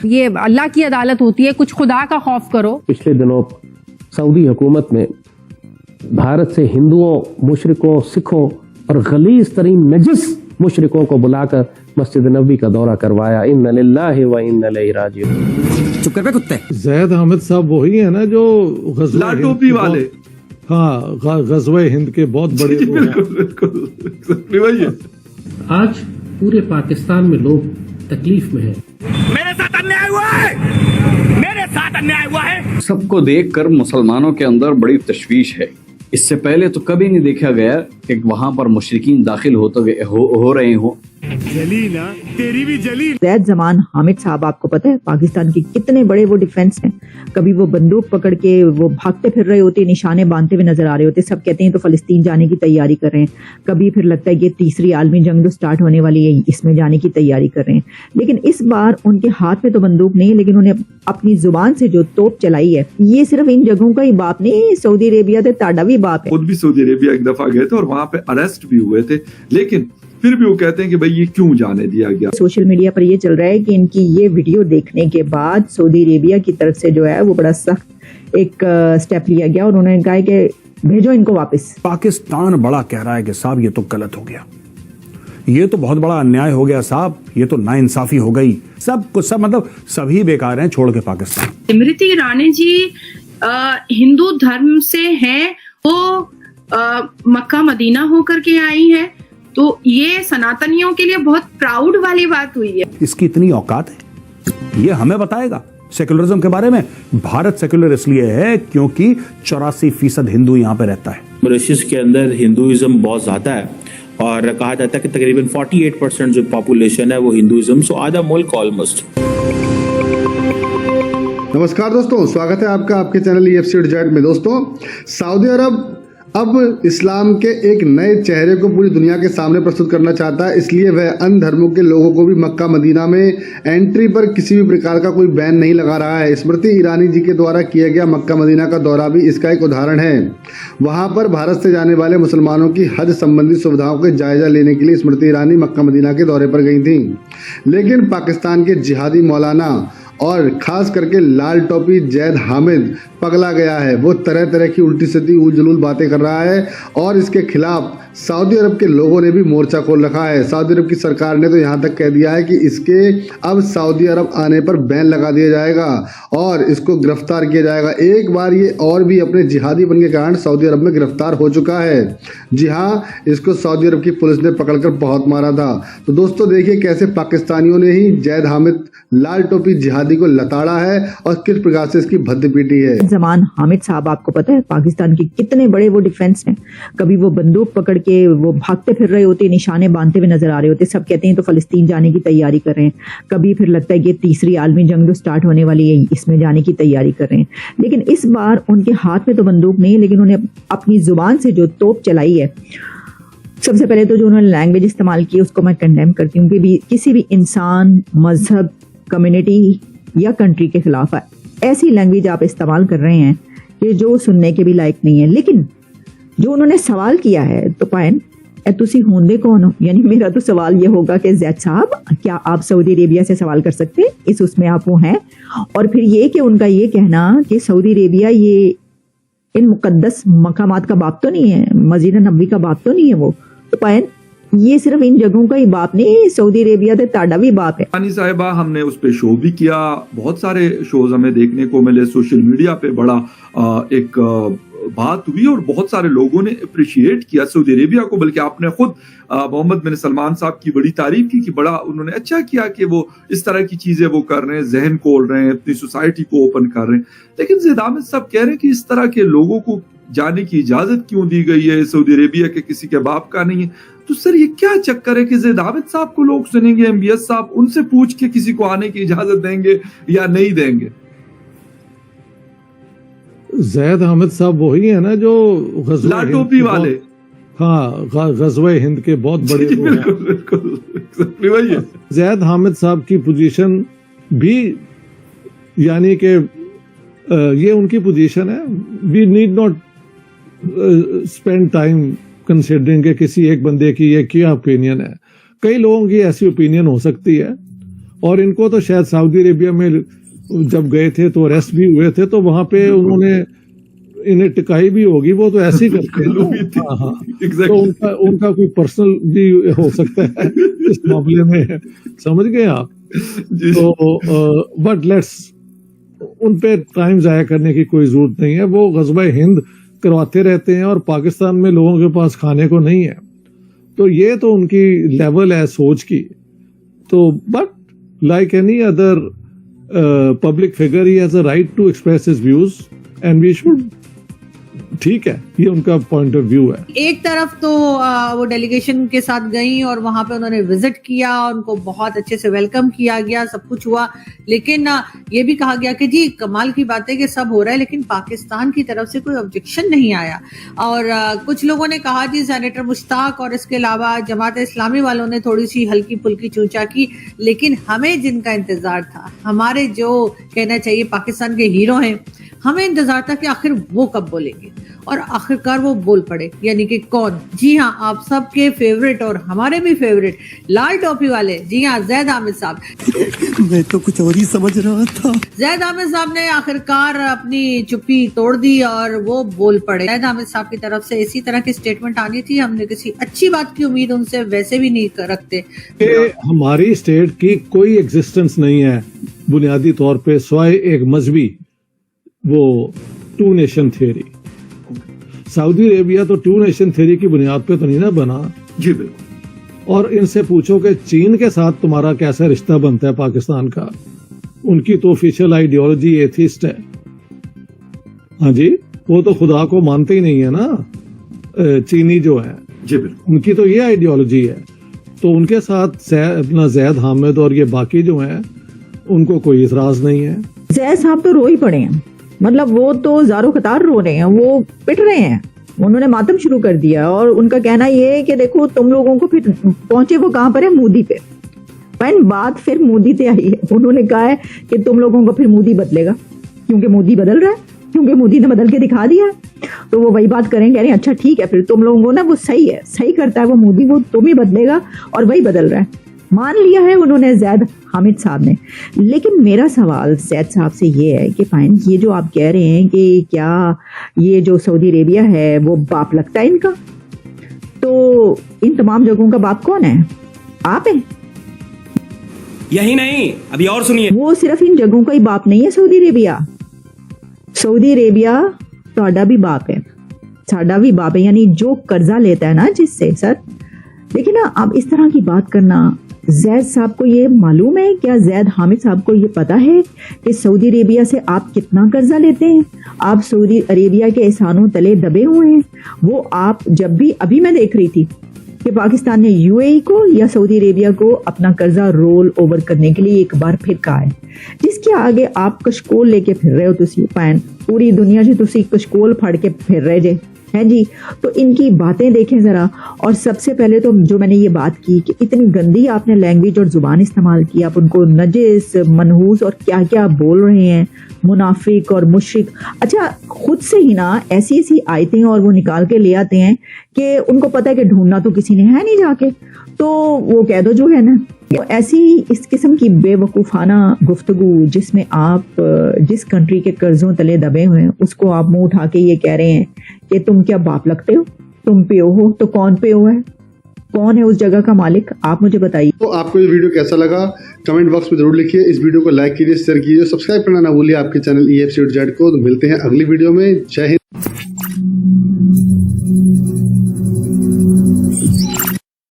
ये अल्लाह की अदालत होती है, कुछ खुदा का खौफ करो। पिछले दिनों सऊदी हुकूमत ने भारत से हिंदुओं, मुशरिकों, सिखों और गलीज तरीन नजिस मुशरिकों को बुलाकर मस्जिद नबी का दौरा करवाया। इन्ना लिल्लाहि व इन्ना इलैहि राजिऊन। चुप कर बे कुत्ते। ज़ैद हामिद साहब वही है ना जो लाल टोपी वाले, हाँ, गज़वे हिंद के बहुत बड़े बिल्कुल वही है। आज पूरे पाकिस्तान में लोग तकलीफ में हैं। मेरे साथ अन्याय हुआ है, मेरे साथ अन्याय हुआ है। सबको देखकर मुसलमानों के अंदर बड़ी तशवीश है। इससे पहले तो कभी नहीं देखा गया कि वहां पर मुशरिकीन दाखिल हो रहे हो। जली ना, तेरी भी जली। ज़ैद जमान हामिद साहब, आपको पता है पाकिस्तान के कितने बड़े वो डिफेंस हैं। कभी वो बंदूक पकड़ के वो भागते फिर रहे होते, निशाने बांधते हुए नजर आ रहे होते। सब कहते हैं तो फलस्तीन जाने की तैयारी कर रहे हैं। कभी फिर लगता है कि तीसरी आलमी जंग जो स्टार्ट होने वाली है, इसमें जाने की तैयारी कर रहे हैं। लेकिन इस बार उनके हाथ में तो बंदूक नहीं, लेकिन उन्हें अपनी जुबान से जो तोप चलाई है, ये सिर्फ इन जगहों का ही बाप नहीं, सऊदी अरेबिया से ताड़ा भी बाप है। खुद भी सऊदी अरेबिया एक दफा गए थे और वहां पे अरेस्ट भी हुए थे, लेकिन फिर भी वो कहते हैं कि भाई ये क्यों जाने दिया गया। सोशल मीडिया पर ये चल रहा है कि इनकी ये वीडियो देखने के बाद सऊदी अरेबिया की तरफ से जो है वो बड़ा सख्त एक स्टेप लिया गया और उन्होंने कहा कि भेजो इनको वापस। पाकिस्तान बड़ा कह रहा है कि साहब ये तो गलत हो गया, ये तो बहुत बड़ा अन्याय हो गया साहब, ये तो नाइंसाफी हो गई, सब कुछ सब मतलब सभी बेकार हैं, छोड़ के पाकिस्तान। स्मृति ईरानी जी हिंदू धर्म से हैं, वो मक्का मदीना होकर के आई हैं, तो ये सनातनियों के लिए बहुत प्राउड वाली बात हुई है। इसकी इतनी औकात है, ये हमें बताएगा सेक्युलरिज्म के बारे में। भारत सेक्युलर इसलिए है क्योंकि 84% हिंदू यहाँ पे रहता है। मॉरिशस के अंदर हिंदुइज्म बहुत ज्यादा है और कहा जाता है कि तकरीबन 48% जो पॉपुलेशन है वो हिंदुइज्म, सो आधा मुल्क ऑलमोस्ट। नमस्कार दोस्तों, स्वागत है आपका आपके चैनल EFC में। दोस्तों, सऊदी अरब अब इस्लाम के एक नए चेहरे को पूरी दुनिया के सामने प्रस्तुत करना चाहता है, इसलिए वह अन्य धर्मों के लोगों को भी मक्का मदीना में एंट्री पर किसी भी प्रकार का कोई बैन नहीं लगा रहा है। स्मृति ईरानी जी के द्वारा किया गया मक्का मदीना का दौरा भी इसका एक उदाहरण है। वहां पर भारत से जाने वाले मुसलमानों की हज संबंधी सुविधाओं का जायजा लेने के लिए स्मृति ईरानी मक्का मदीना के दौरे पर गई थी, लेकिन पाकिस्तान के जिहादी मौलाना और खास करके लाल टोपी ज़ैद हामिद पगला गया है। वो तरह तरह की उल्टी सीधी उलझुल बातें कर रहा है और इसके खिलाफ सऊदी अरब के लोगों ने भी मोर्चा खोल रखा है। सऊदी अरब की सरकार ने तो यहाँ तक कह दिया है कि इसके अब सऊदी अरब आने पर बैन लगा दिया जाएगा और इसको गिरफ्तार किया जाएगा। एक बार ये और भी अपने जिहादी बनने के कारण सऊदी अरब में गिरफ्तार हो चुका है। जी हाँ, इसको सऊदी अरब की पुलिस ने पकड़कर बहुत मारा था। तो दोस्तों देखिए कैसे पाकिस्तानियों ने ही ज़ैद हामिद लाल टोपी जिहादी को लताड़ा है और किस प्रकार से इसकी भद्द पीटी है। जमान हामिद साहब, आपको पता है पाकिस्तान के कितने बड़े वो डिफेंस हैं। कभी वो बंदूक पकड़ के वो भागते फिर रहे होते, निशाने बांधते हुए नजर आ रहे होते। सब कहते हैं तो फलस्तीन जाने की तैयारी कर रहे हैं। कभी फिर लगता है कि तीसरी आलमी जंग जो स्टार्ट होने वाली है, इसमें जाने की तैयारी कर रहे हैं। लेकिन इस बार उनके हाथ में तो बंदूक नहीं, लेकिन उन्हें अपनी जुबान से जो तोप चलाई है, सबसे पहले तो जो उन्होंने लैंग्वेज इस्तेमाल की उसको मैं कंडेम करती हूँ कि किसी भी इंसान, मजहब, कम्युनिटी या कंट्री के खिलाफ है। ऐसी लैंग्वेज आप इस्तेमाल कर रहे हैं कि जो सुनने के भी लायक नहीं है। लेकिन जो उन्होंने सवाल किया है तो पायन तुसी होंदे कौन हो, यानी मेरा तो सवाल ये होगा कि ज़ैद साहब क्या आप सऊदी अरेबिया से सवाल कर सकते हैं, इस उसमें आप वो हैं। और फिर ये कि उनका ये कहना कि सऊदी अरेबिया ये इन मुकद्दस मकामात का बाप तो नहीं है, मस्जिद नबी का बाप तो नहीं है वो। तो पायन ये सिर्फ इन जगहों का ही बाप नहीं, सऊदी अरेबिया से ताड़ा भी बाप है। रानी साहिबा, हमने उस पे शो भी किया, बहुत सारे शोज हमें देखने को मिले, सोशल मीडिया पे बड़ा एक बात हुई और बहुत सारे लोगों ने अप्रिशिएट किया सऊदी अरेबिया को। बल्कि आपने खुद मोहम्मद बिन सलमान साहब की बड़ी तारीफ की कि बड़ा उन्होंने अच्छा किया कि वो इस तरह की चीजें वो कर रहे हैं, जहन खोल रहे हैं, अपनी सोसाइटी को ओपन कर रहे हैं। लेकिन ज़ैद हामिद साहब कह रहे हैं कि इस तरह के लोगों को जाने की इजाजत क्यों दी गई है, सऊदी अरेबिया के किसी के बाप का नहीं है। तो सर ये क्या चक्कर है कि ज़ैद हामिद साहब को लोग सुनेंगे, MBS साहब उनसे पूछ के किसी को आने की इजाजत देंगे या नहीं देंगे? ज़ैद हामिद साहब वही है ना जो लाल टोपी वाले, हाँ, गज़वे हिंद के बहुत बड़े बिल्कुल वही है। ज़ैद हामिद साहब की पोजीशन भी, यानी कि ये उनकी पोजीशन है। We need not spend time considering के किसी एक बंदे की ये क्या ओपिनियन है। कई लोगों की ऐसी ओपिनियन हो सकती है और इनको तो शायद सऊदी अरेबिया में जब गए थे तो अरेस्ट भी हुए थे, तो वहां पे उन्होंने इन्हें टिकाई भी होगी, वो तो ऐसे ही करते हैं। हाँ, तो उनका कोई पर्सनल भी हो सकता है इस मामले में, समझ गए आप। तो बट लेट्स, उन पे टाइम जाया करने की कोई जरूरत नहीं है। वो ग़ज़वा हिंद करवाते रहते हैं और पाकिस्तान में लोगों के पास खाने को नहीं है, तो ये तो उनकी लेवल है सोच की। तो but like any other public figure, he has a right to express his views and we should, ठीक है, ये उनका पॉइंट ऑफ व्यू है। एक तरफ तो वो डेलीगेशन के साथ गई और वहां पे उन्होंने विजिट किया, उनको बहुत अच्छे से वेलकम किया गया, सब कुछ हुआ, लेकिन ये भी कहा गया कि जी कमाल की बात है कि सब हो रहा है, लेकिन पाकिस्तान की तरफ से कोई ऑब्जेक्शन नहीं आया। और कुछ लोगों ने कहा जी सेनेटर मुश्ताक और इसके अलावा जमात इस्लामी वालों ने थोड़ी सी हल्की फुल्की चूचा की, लेकिन हमें जिनका इंतजार था, हमारे जो कहना चाहिए पाकिस्तान के हीरो हैं, हमें इंतजार था कि आखिर वो कब बोलेंगे, और आखिरकार वो बोल पड़े। यानी कि कौन? जी हाँ, आप सबके फेवरेट और हमारे भी फेवरेट लाल टोपी वाले, जी हाँ, ज़ैद आमिर साहब। मैं तो कुछ और ही समझ रहा था। ज़ैद आमिर साहब ने आखिरकार अपनी चुप्पी तोड़ दी और वो बोल पड़े। ज़ैद आमिर साहब की तरफ से इसी तरह की स्टेटमेंट आनी थी। हमने किसी अच्छी बात की उम्मीद उनसे वैसे भी नहीं रखते। हमारी स्टेट की कोई एग्जिस्टेंस नहीं है बुनियादी तौर पे, स्वाय एक मजहबी वो two nation theory. Saudi Arabia तो टू नेशन थियरी की बुनियाद पे तो नहीं ना बना। जी बिल्कुल। और इनसे पूछो कि चीन के साथ तुम्हारा कैसा रिश्ता बनता है पाकिस्तान का, उनकी तो ऑफिशियल आइडियोलॉजी एथिस्ट है। हाँ जी, वो तो खुदा को मानते ही नहीं है ना, चीनी जो है। जी बिल्कुल। उनकी तो ये आइडियोलॉजी है। तो उनके साथ अपना जैद हामिद और ये बाकी जो हैं, उनको कोई इतराज नहीं है। जैद साहब तो रो ही पड़े हैं, मतलब वो तो ज़ारो कतार रो रहे हैं, वो पिट रहे हैं, उन्होंने मातम शुरू कर दिया। और उनका कहना ये है कि देखो तुम लोगों को, फिर पहुंचे वो कहाँ पर है, मोदी पे। पहले बात फिर मोदी पे आई है। उन्होंने कहा है कि तुम लोगों को फिर मोदी बदलेगा, क्योंकि मोदी बदल रहा है, क्योंकि मोदी ने बदल के दिखा दिया है। तो वो वही बात करेंगे, कह रहे हैं अच्छा ठीक है, फिर तुम लोगों को ना वो सही है, सही करता है वो मोदी, वो तुम ही बदलेगा, और वही बदल रहा है। मान लिया है उन्होंने ज़ैद हामिद साहब ने। लेकिन मेरा सवाल ज़ैद साहब से ये है कि फाइन, ये जो आप कह रहे हैं कि क्या ये जो सऊदी अरेबिया है वो बाप लगता है इनका, तो इन तमाम जगहों का बाप कौन है? आप हैं। यही नहीं, अभी और सुनिए। वो सिर्फ इन जगहों का ही बाप नहीं है सऊदी अरेबिया। सऊदी अरेबिया साडा भी बाप है, साडा भी बाप है। यानी जो कर्जा लेता है ना जिससे, सर देखिए ना, आप इस तरह की बात करना, ज़ैद साहब को ये मालूम है क्या, ज़ैद हामिद साहब को ये पता है कि सऊदी अरेबिया से आप कितना कर्जा लेते हैं? आप सऊदी अरेबिया के एहसानों तले दबे हुए हैं। वो आप जब भी, अभी मैं देख रही थी कि पाकिस्तान ने यूएई को या सऊदी अरेबिया को अपना कर्जा रोल ओवर करने के लिए एक बार फिर कहा है, जिसके आगे आप कशकोल लेके फिर रहे हो। तुसी पैन पूरी दुनिया से तुसी कशकोल फाड़ के फिर रहे जे है जी। तो इनकी बातें देखें जरा। और सबसे पहले तो जो मैंने ये बात की कि इतनी गंदी आपने लैंग्वेज और जुबान इस्तेमाल की, आप उनको नजिस, मनहूस और क्या क्या बोल रहे हैं, मुनाफिक और मुशरिक। अच्छा, खुद से ही ना ऐसी ऐसी आयतें और वो निकाल के ले आते हैं कि उनको पता है कि ढूंढना तो किसी ने है नहीं जाके, तो वो कह दो जो है ना। तो ऐसी इस किस्म की बेवकूफ़ाना गुफ्तगू, जिसमें आप जिस कंट्री के कर्जों तले दबे हुए हैं उसको आप मुंह उठा के ये कह रहे हैं कि तुम क्या बाप लगते हो, तुम पियो हो, तो कौन पियो है, कौन है उस जगह का मालिक, आप मुझे बताइए। तो आपको ये वीडियो कैसा लगा कमेंट बॉक्स में जरूर लिखिए। इस वीडियो को लाइक कीजिए, शेयर कीजिए, सब्सक्राइब करना ना भूलिए आपके चैनल EFCZ को। तो मिलते हैं अगली वीडियो में। जय हिंद।